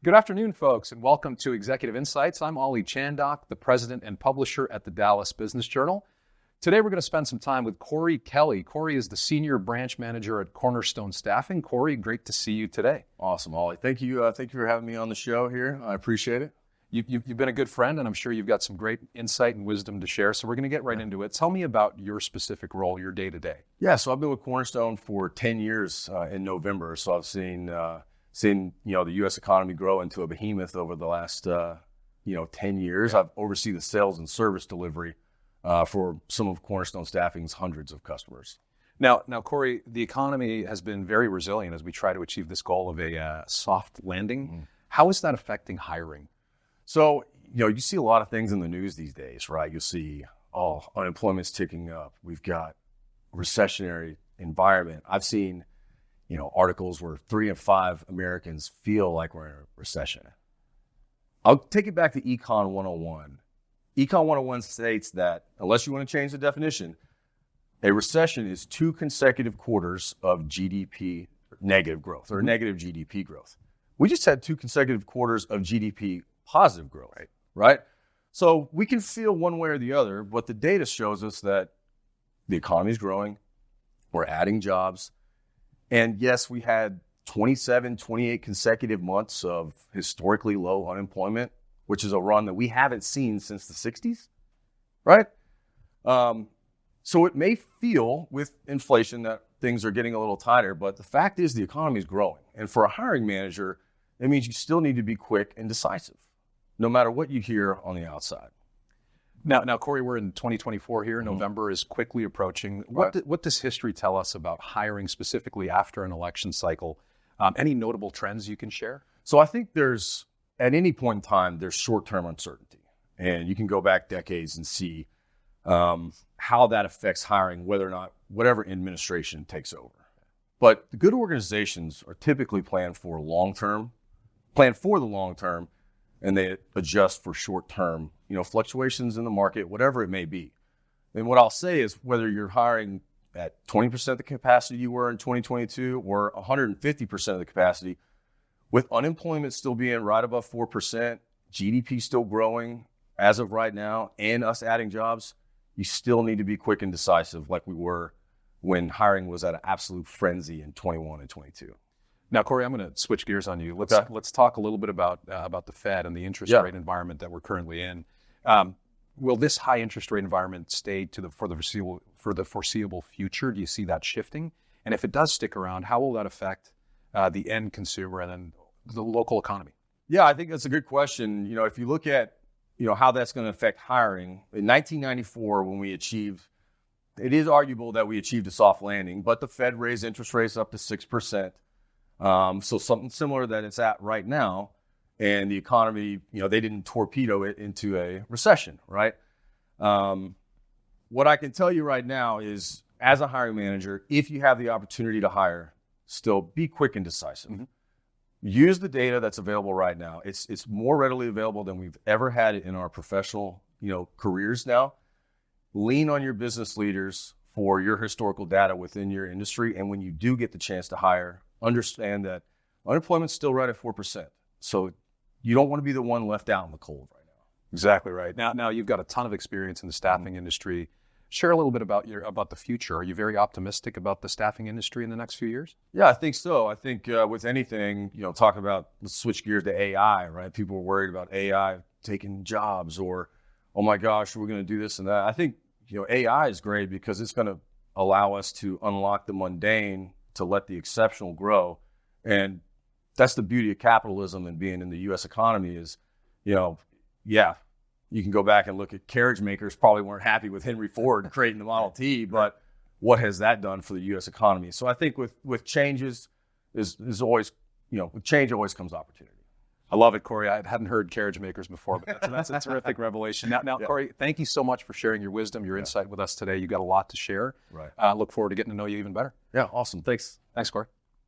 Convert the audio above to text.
Good afternoon, folks, and welcome to Executive Insights. I'm Ollie Chandhok, the president and publisher at the Dallas Business Journal. Today, we're going to spend some time with Corey Kelley. Corey is the senior branch manager at CornerStone Staffing. Corey, great to see you today. Awesome, Ollie. Thank you. Thank you for having me on the show here. I appreciate it. You've been a good friend, and I'm sure you've got some great insight and wisdom to share. So we're going to get right into it. Tell me about your specific role, your day-to-day. Yeah, so I've been with CornerStone for 10 years in November. So I've seen the U.S. economy grow into a behemoth over the last 10 years. I've overseen the sales and service delivery for some of CornerStone Staffing's hundreds of customers. Now, Corey, the economy has been very resilient as we try to achieve this goal of a soft landing. Mm-hmm. How is that affecting hiring? So, you see a lot of things in the news these days, right? You see, unemployment's ticking up. We've got a recessionary environment. I've seen, articles where 3 in 5 Americans feel like we're in a recession. I'll take it back to Econ 101. Econ 101 states that, unless you want to change the definition, a recession is 2 consecutive quarters of GDP negative growth or negative GDP growth. We just had 2 consecutive quarters of GDP positive growth, right? So we can feel one way or the other, but the data shows us that the economy is growing, we're adding jobs, and yes, we had 27, 28 consecutive months of historically low unemployment, which is a run that we haven't seen since the 60s, right? So it may feel with inflation that things are getting a little tighter, but the fact is the economy is growing. And for a hiring manager, it means you still need to be quick and decisive, no matter what you hear on the outside. Now, Corey, we're in 2024 here. Mm-hmm. November is quickly approaching. Right. What does history tell us about hiring specifically after an election cycle? Any notable trends you can share? So I think at any point in time, there's short-term uncertainty. And you can go back decades and see how that affects hiring, whether or not whatever administration takes over. But the good organizations are typically planned for the long term, and they adjust for short-term, fluctuations in the market, whatever it may be. And what I'll say is whether you're hiring at 20% of the capacity you were in 2022 or 150% of the capacity, with unemployment still being right above 4%, GDP still growing as of right now, and us adding jobs, you still need to be quick and decisive like we were when hiring was at an absolute frenzy in 21 and 22. Now, Corey, I'm going to switch gears on you. Let's talk a little bit about the Fed and the interest rate environment that we're currently in. Will this high interest rate environment stay for the foreseeable future? Do you see that shifting? And if it does stick around, how will that affect the end consumer and then the local economy? Yeah, I think that's a good question. If you look at how that's going to affect hiring in 1994, when it is arguable that we achieved a soft landing, but the Fed raised interest rates up to 6%. So something similar that it's at right now, and the economy, they didn't torpedo it into a recession, right? What I can tell you right now is, as a hiring manager, if you have the opportunity to hire, still be quick and decisive. Mm-hmm. Use the data that's available right now. It's more readily available than we've ever had it in our professional, careers now. Lean on your business leaders for your historical data within your industry, and when you do get the chance to hire, understand that unemployment's still right at 4%. So you don't want to be the one left out in the cold right now. Exactly right. Now you've got a ton of experience in the staffing industry. Share a little bit about the future. Are you very optimistic about the staffing industry in the next few years? Yeah, I think so. I think with anything, talking about, let's switch gears to AI, right? People are worried about AI taking jobs, or, oh my gosh, we're going to do this and that. I think, AI is great because it's going to allow us to unlock the mundane to let the exceptional grow. And that's the beauty of capitalism and being in the U.S. economy is, you can go back and look at carriage makers probably weren't happy with Henry Ford creating the Model T, but what has that done for the U.S. economy? So I think with changes is always, with change always comes opportunity. I love it, Corey. I hadn't heard carriage makers before, but that's a terrific revelation. Now, Corey, thank you so much for sharing your wisdom, your insight with us today. You got a lot to share. Right. Look forward to getting to know you even better. Yeah, awesome. Thanks. Thanks, Corey.